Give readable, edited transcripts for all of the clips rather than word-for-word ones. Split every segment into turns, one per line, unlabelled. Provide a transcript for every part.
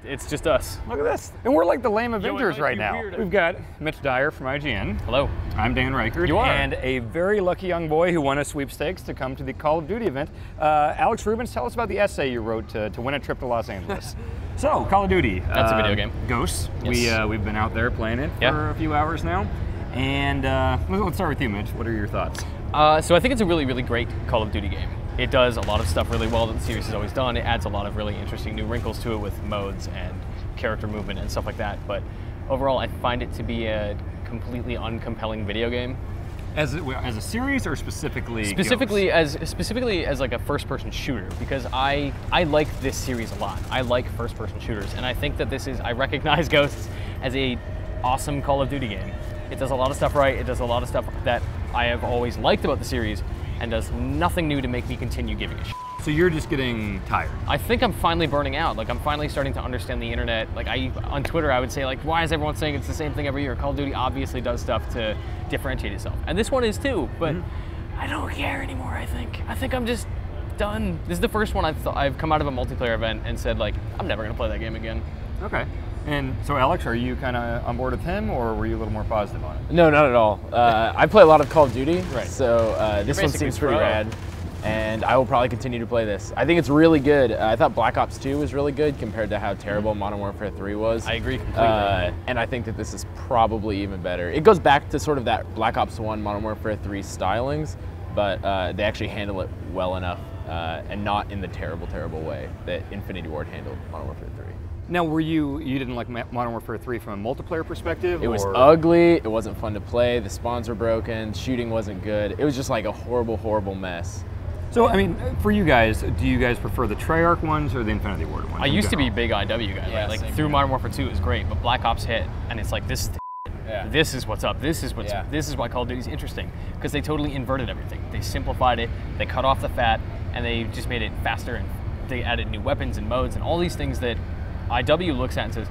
It's just us.
Look at this. And we're like the lame Avengers right now.
weird.
We've got Mitch Dyer from IGN.
Hello.
I'm Dan Ryckert.
You are.
And a very lucky young boy who won a sweepstakes to come to the Call of Duty event. Alex Rubens, tell us about the essay you wrote to win a trip to Los Angeles. So, Call of Duty.
That's a video game.
Ghosts.
Yes.
We've been out there playing it for a few hours now. And let's start with you, Mitch. What are your thoughts?
So I think it's a really, really great Call of Duty game. It does a lot of stuff really well that the series has always done. It adds a lot of really interesting new wrinkles to it with modes and character movement and stuff like that. But overall, I find it to be a completely uncompelling video game.
As a series or specifically?
Specifically as like a first-person shooter, because I like this series a lot. I like first-person shooters, and I think that I recognize Ghosts as a awesome Call of Duty game. It does a lot of stuff right. It does a lot of stuff that I have always liked about the series, and does nothing new to make me continue giving a shit.
So you're just getting tired?
I think I'm finally burning out. Like, I'm finally starting to understand the internet. Like, on Twitter, I would say, like, why is everyone saying it's the same thing every year? Call of Duty obviously does stuff to differentiate itself. And this one is too, but I don't care anymore, I think. I think I'm just done. This is the first one I've come out of a multiplayer event and said, like, I'm never gonna play that game again.
Okay. And so, Alex, are you kind of on board with him, or were you a little more positive on it?
No, not at all. I play a lot of Call of Duty,
Right.
so this one seems pretty rad, and I will probably continue to play this. I think it's really good. I thought Black Ops 2 was really good compared to how terrible Modern Warfare 3 was.
I agree completely.
And I think that this is probably even better. It goes back to sort of that Black Ops 1, Modern Warfare 3 stylings, but they actually handle it well enough, and not in the terrible, terrible way that Infinity Ward handled Modern Warfare 3.
Now, you didn't like Modern Warfare 3 from a multiplayer perspective?
It was ugly, it wasn't fun to play, the spawns were broken, shooting wasn't good. It was just like a horrible, horrible mess.
So, I mean, for you guys, do you guys prefer the Treyarch ones or the Infinity Ward ones?
I used to be a big IW guy, right? Like, through Modern Warfare 2 it was great, but Black Ops hit, and it's like, this is the This is what's up. This is why Call of Duty is interesting, because they totally inverted everything. They simplified it, they cut off the fat, and they just made it faster, and they added new weapons and modes and all these things that IW looks at and says,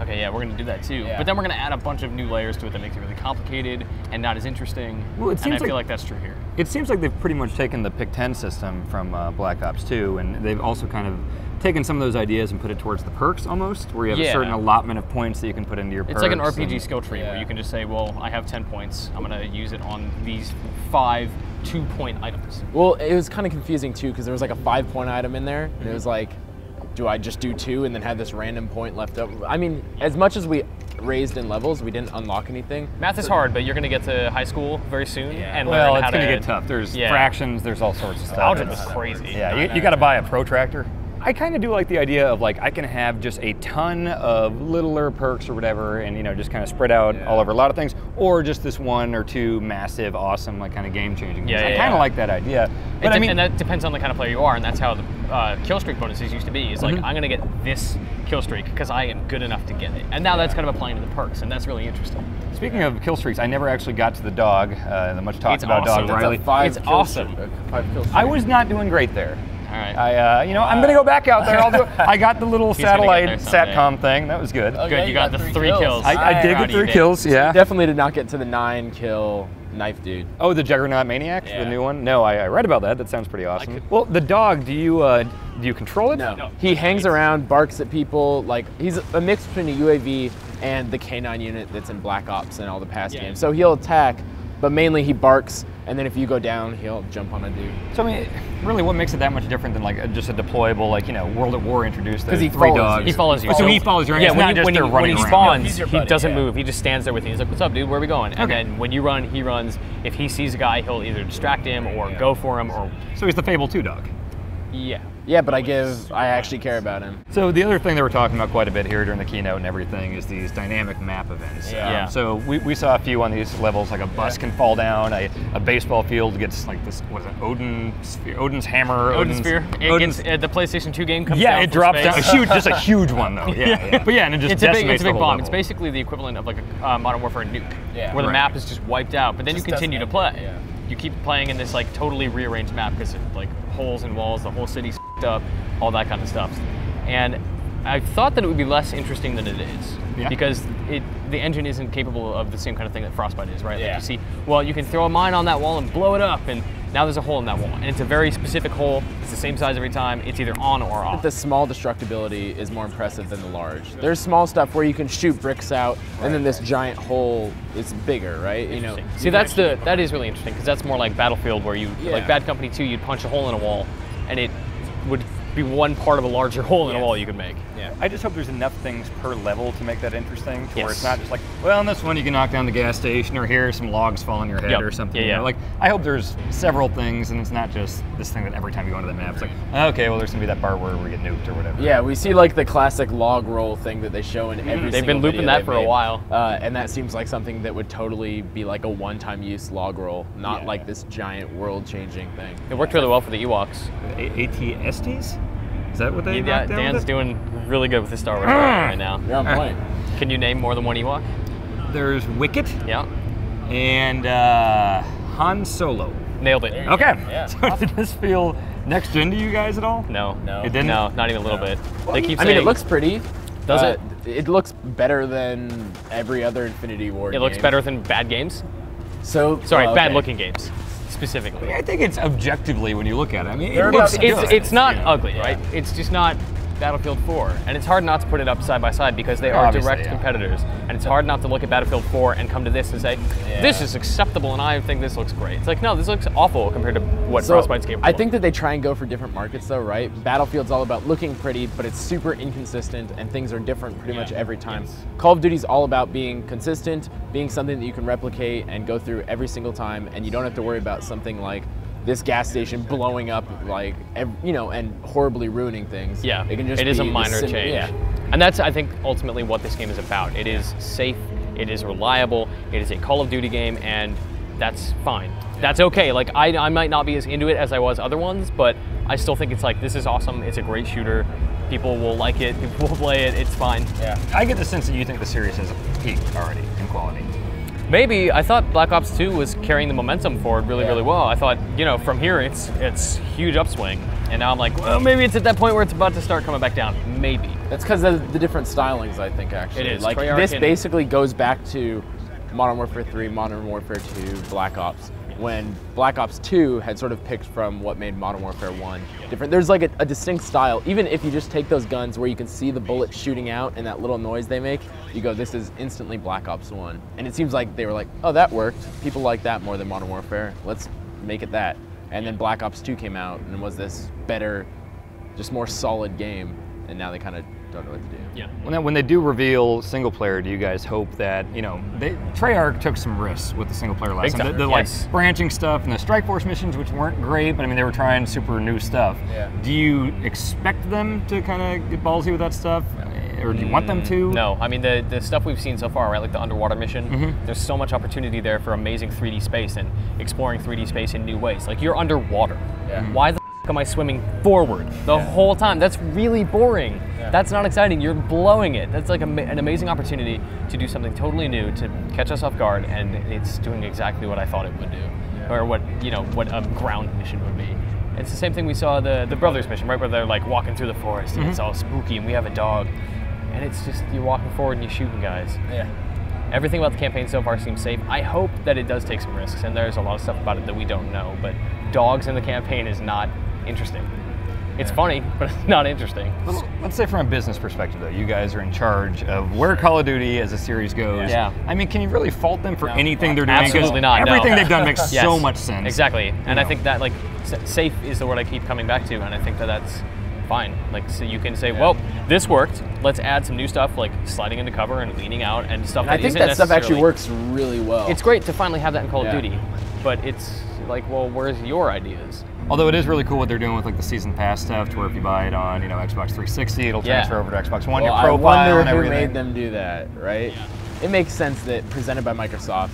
okay, yeah, we're going to do that too. But then we're going to add a bunch of new layers to it that makes it really complicated and not as interesting. Well, it seems and I feel like that's true here.
It seems like they've pretty much taken the pick 10 system from Black Ops 2, and they've also kind of taken some of those ideas and put it towards the perks almost, where you have a certain allotment of points that you can put into your perks.
It's like an RPG skill tree where you can just say, well, I have 10 points. I'm going to use it on these 5 2-point items.
Well, it was kind of confusing too, because there was like a 5-point item in there, and it was like, do I just do 2 and then have this random point left over? I mean, as much as we raised in levels, we didn't unlock anything.
Math is hard, but you're going to get to high school very soon. And
well, it's going to get tough. There's fractions, there's all sorts of stuff.
Algebra is crazy.
Yeah, you got to buy a protractor. I kind of do like the idea of, like, I can have just a ton of littler perks or whatever, and, you know, just kind of spread out all over a lot of things, or just this 1 or 2 massive, awesome, like, kind of game-changing things. I kind of like that idea. But
and that depends on the kind of player you are, and that's how the Killstreak bonuses used to be. It's like, I'm going to get this Killstreak because I am good enough to get it. And now that's kind of applying to the perks, and that's really interesting.
Speaking of Killstreaks, I never actually got to the dog, the much talked about dog, Riley.
It's awesome.
I was not doing great there.
All right.
I'm gonna go back out there. I'll do it. I got the little satellite satcom thing. That was good.
Good. You got the 3 kills.
I did get 3 kills. Yeah.
You definitely did not get to the 9-kill knife dude.
Oh, the Juggernaut Maniac, the new one. No, I read about that. That sounds pretty awesome. Well, the dog. Do you control it?
No. He hangs around, barks at people. Like, he's a mix between a UAV and the K9 unit that's in Black Ops and all the past games. So he'll attack, but mainly he barks, and then if you go down, he'll jump on a dude.
So, I mean, really, what makes it that much different than, like, just a deployable, like, you know, World at War introduced those 3 dogs?
He follows you.
Oh, so he follows you.
Yeah, when he spawns,
he
doesn't move. He just stands there with you. He's like, what's up, dude? Where are we going? And then when you run, he runs. If he sees a guy, he'll either distract him or go for him. Or
So he's the Fable 2 dog.
Yeah.
Yeah, but I actually care about him.
So the other thing that we're talking about quite a bit here during the keynote and everything is these dynamic map events. So we saw a few on these levels, like a bus can fall down, a baseball field gets like this, what is it, Odin's hammer?
Odin's Sphere. The PlayStation 2 game comes down.
Yeah, it drops down. Just a huge one though. But yeah, and it just decimates
it's a big bomb.
level.
It's basically the equivalent of like a Modern Warfare nuke, where the map is just wiped out, but then you continue to play. You keep playing in this like totally rearranged map because like holes and walls, the whole city's f***ed up, all that kind of stuff. And I thought that it would be less interesting than it is.
Yeah.
Because the engine isn't capable of the same kind of thing that Frostbite is, right? Like you see, well, you can throw a mine on that wall and blow it up, and now there's a hole in that wall. And it's a very specific hole. It's the same size every time. It's either on or off.
The small destructibility is more impressive than the large. There's small stuff where you can shoot bricks out, and then this giant hole is bigger, right? You know.
See, that is really interesting, because that's more like Battlefield, where you, like Bad Company 2, you'd punch a hole in a wall, and it would be one part of a larger hole in a wall you could make.
Yeah. I just hope there's enough things per level to make that interesting, to where it's not just like, well, in this one you can knock down the gas station, or here some logs fall on your head or something.
Yeah,
you know? Like, I hope there's several things, and it's not just this thing that every time you go into the map, it's like, okay, well, there's gonna be that part where we get nuked or whatever.
Yeah, we see like the classic log roll thing that they show in every
They've been looping that for a while.
And that seems like something that would totally be like a one-time use log roll, not like this giant world-changing thing.
It worked really well for the Ewoks.
ATSTs? Is that what they
Yeah, Dan's doing really good with his Star Wars right now.
You're on point.
Can you name more than one Ewok?
There's Ryckert.
Yeah.
And Han Solo.
Nailed it.
Okay.
Yeah.
So did this feel next gen to you guys at all?
No.
It didn't?
No, not even a little bit. They keep
I
saying,
mean, it looks pretty.
Does it?
It looks better than every other Infinity Ward
It looks better than bad games?
So
Sorry,
okay.
bad looking games, specifically.
I think it's objectively when you look at it. I mean,
It's not ugly, right? It's just not Battlefield 4. And it's hard not to put it up side by side, because they are
Obviously,
direct competitors. And it's hard not to look at Battlefield 4 and come to this and say, this is acceptable and I think this looks great. It's like, no, this looks awful compared to what Frostbite's capable
I
of.
think that they try and go for different markets though, right? Battlefield's all about looking pretty, but it's super inconsistent and things are different pretty much every time. Call of Duty's all about being consistent, being something that you can replicate and go through every single time, and you don't have to worry about something like this gas station blowing up, like, you know, and horribly ruining things.
Yeah,
it can just
it is a
be
minor change.
Yeah.
And that's, I think, ultimately what this game is about. It is safe, it is reliable, it is a Call of Duty game, and that's fine. That's okay. Like, I might not be as into it as I was other ones, but I still think it's like, this is awesome, it's a great shooter, people will like it, people will play it, it's fine.
Yeah. I get the sense that you think the series has peaked already in quality.
Maybe. I thought Black Ops 2 was carrying the momentum forward really, really well. I thought, you know, from here it's huge upswing. And now I'm like, well, maybe it's at that point where it's about to start coming back down. Maybe.
That's because of the different stylings, I think, actually.
It is.
Like, this basically goes back to Modern Warfare 3, Modern Warfare 2, Black Ops, when Black Ops 2 had sort of picked from what made Modern Warfare 1 different. There's like a distinct style. Even if you just take those guns where you can see the bullets shooting out and that little noise they make, you go, this is instantly Black Ops 1. And it seems like they were like, oh, that worked. People like that more than Modern Warfare. Let's make it that. And then Black Ops 2 came out and was this better, just more solid game. And now they kind of don't know what to do.
Yeah.
When they do reveal single player, do you guys hope that, you know, Treyarch took some risks with the single player last time. The like branching stuff and the Strike Force missions, which weren't great, but I mean they were trying super new stuff.
Yeah.
Do you expect them to kind of get ballsy with that stuff, or do you want them to?
No, I mean the stuff we've seen so far, right? Like the underwater mission. There's so much opportunity there for amazing 3D space and exploring 3D space in new ways. Like you're underwater.
Yeah.
Why the am I swimming forward the whole time? That's really boring. That's not exciting. You're blowing it. That's like an amazing opportunity to do something totally new, to catch us off guard, and it's doing exactly what I thought it would do, or what a ground mission would be. It's the same thing we saw the Brothers mission, right, where they're like walking through the forest and it's all spooky, and we have a dog, and it's just you're walking forward and you're shooting guys.
Yeah.
Everything about the campaign so far seems safe. I hope that it does take some risks, and there's a lot of stuff about it that we don't know, but dogs in the campaign is not interesting. It's funny, but it's not interesting.
Let's say from a business perspective, though, you guys are in charge of where Call of Duty as a series goes.
Yeah.
I mean, can you really fault them for anything they're doing?
Absolutely not.
Everything they've done makes so much sense.
Exactly, and I think that like safe is the word I keep coming back to, and I think that that's fine. Like, so you can say, well, this worked. Let's add some new stuff, like sliding into cover and leaning out and stuff.
I think that stuff actually works really well.
It's great to finally have that in Call of Duty, but it's like, well, where's your ideas?
Although it is really cool what they're doing with like the season pass stuff, to where if you buy it on Xbox 360, it'll transfer over to Xbox One. Your profile and everything.
Who made them do that, right? Yeah. It makes sense that presented by Microsoft,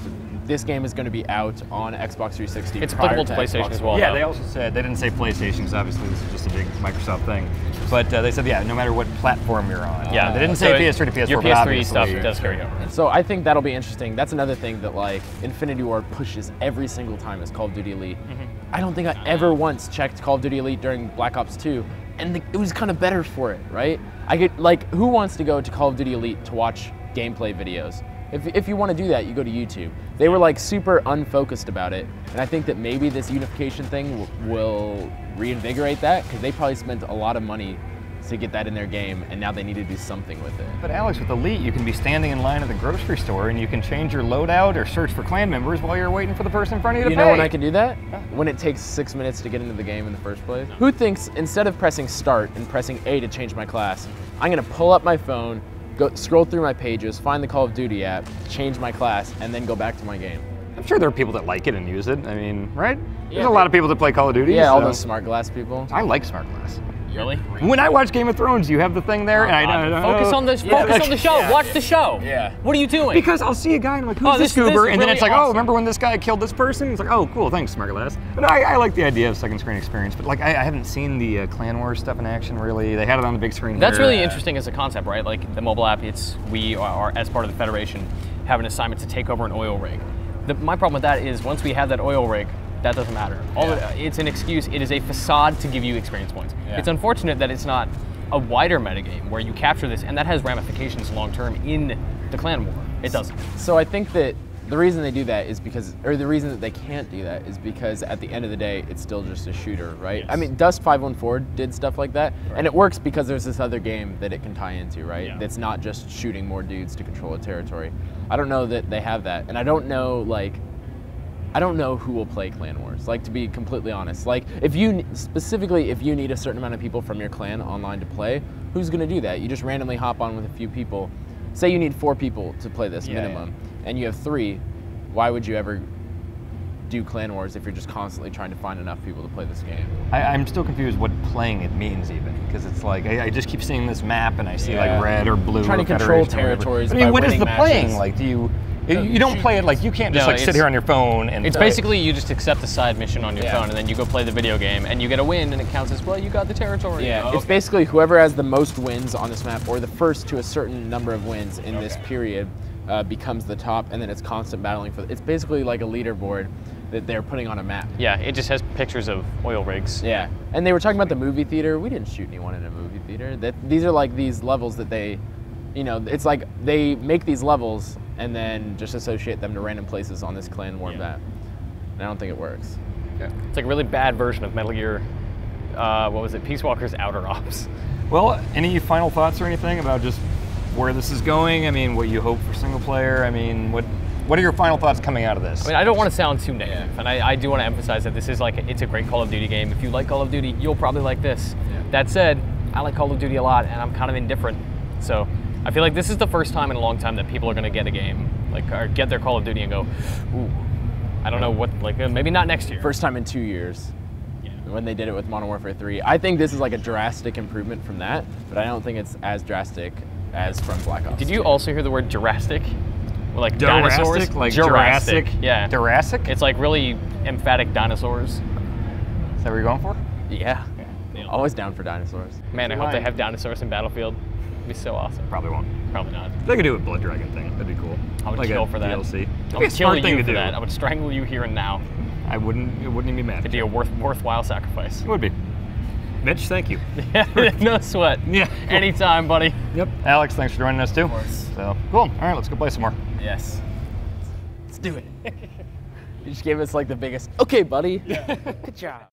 this game is going to be out on Xbox 360.
It's applicable to PlayStation as well.
Yeah, they also said, they didn't say PlayStation, because obviously this is just a big Microsoft thing. But they said, no matter what platform you're on.
Yeah,
they didn't say PS3 to PS4,
your PS3 stuff does carry over.
So I think that'll be interesting. That's another thing that like Infinity Ward pushes every single time is Call of Duty Elite. I don't think I ever once checked Call of Duty Elite during Black Ops 2, and it was kind of better for it, right? I could, like, who wants to go to Call of Duty Elite to watch gameplay videos? If you want to do that, you go to YouTube. They were like super unfocused about it, and I think that maybe this unification thing will reinvigorate that, because they probably spent a lot of money to get that in their game, and now they need to do something with it.
But Alex, with Elite, you can be standing in line at the grocery store and you can change your loadout or search for clan members while you're waiting for the person in front of you to pay.
You know when I can do that? When it takes 6 minutes to get into the game in the first place. Who thinks instead of pressing start and pressing A to change my class, I'm gonna pull up my phone, go scroll through my pages, find the Call of Duty app, change my class, and then go back to my game?
I'm sure there are people that like it and use it. I mean, right? There's a lot of people that play Call of Duty.
Yeah, all those smart glass people.
I like smart glass.
Really?
When I watch Game of Thrones, you have the thing there, and I
focus on this. Focus on the show.
Yeah.
Watch the show.
Yeah.
What are you doing?
Because I'll see a guy and I'm like, who's this goober? And then
really
it's like,
awesome.
oh, remember when this guy killed this person? It's like, oh, cool, thanks, smart glass. But I like the idea of second screen experience, but like I haven't seen the Clan Wars stuff in action really. They had it on the big screen.
That's
here.
really interesting as a concept, right? Like the mobile app, we are as part of the Federation have an assignment to take over an oil rig. My problem with that is once we have that oil rig, that doesn't matter. It's an excuse. It is a facade to give you experience points. Yeah. It's unfortunate that it's not a wider metagame where you capture this, and that has ramifications long term in the clan war. It doesn't.
So I think that the reason they do that is because, or the reason that they can't do that is because at the end of the day, it's still just a shooter, right? Yes. I mean, Dust 514 did stuff like that, and it works because there's this other game that it can tie into, right? Yeah. That's not just shooting more dudes to control a territory. I don't know that they have that, and I don't know, like, I don't know who will play Clan Wars, like, to be completely honest. Like, if you need a certain amount of people from your clan online to play, who's gonna do that? You just randomly hop on with a few people. Say you need 4 people to play this minimum, and you have 3, why would you ever do Clan Wars if you're just constantly trying to find enough people to play this game?
I'm still confused what playing it means even, because it's like, I just keep seeing this map and I see like red or blue.
Trying to control territories.
I mean, what is the
matches.
playing? Like, do you don't play it like, you can't just like sit here on your phone and
it's basically you just accept a side mission on your phone and then you go play the video game and you get a win and it counts as, well, you got the territory.
Yeah, it's basically whoever has the most wins on this map or the first to a certain number of wins in this period becomes the top, and then it's constant battling for it's basically like a leaderboard that they're putting on a map.
Yeah, it just has pictures of oil rigs.
Yeah, and they were talking about the movie theater. We didn't shoot anyone in a movie theater. These are like these levels that they, you know, it's like they make these levels and then just associate them to random places on this Clan War map. And I don't think it works.
Yeah. It's like a really bad version of Metal Gear, what was it, Peace Walker's Outer Ops.
Well, any final thoughts or anything about just where this is going? I mean, what you hope for single player? I mean, what are your final thoughts coming out of this?
I mean, I don't want to sound too negative, and I do want to emphasize that this is like, it's a great Call of Duty game. If you like Call of Duty, you'll probably like this. Yeah. That said, I like Call of Duty a lot, and I'm kind of indifferent. So I feel like this is the first time in a long time that people are going to get a game, like, or get their Call of Duty and go, ooh, I don't know what, like, maybe not next year.
First time in 2 years. When they did it with Modern Warfare 3. I think this is like a drastic improvement from that, but I don't think it's as drastic as from Black Ops.
Did you also hear the word Jurassic? Like
Jurassic?
dinosaurs?
Like
Jurassic. Yeah.
Jurassic?
It's like really emphatic dinosaurs.
Is that what you're going for?
Yeah. Always down for dinosaurs.
Man, I hope they have dinosaurs in Battlefield. It'd be so awesome.
Probably won't.
Probably not.
They could do a Blood Dragon thing. That'd be cool.
I would
like
kill for that.
DLC.
I would kill you for that. I would strangle you here and now.
It wouldn't even be mad.
It'd be a worthwhile sacrifice.
It would be. Mitch, thank you.
No sweat.
Yeah. Cool.
Anytime, buddy.
Yep. Alex, thanks for joining us too.
Of course.
So, cool. All right, let's go play some more.
Yes. Let's do it. You just gave us like the biggest, okay, buddy. Good job.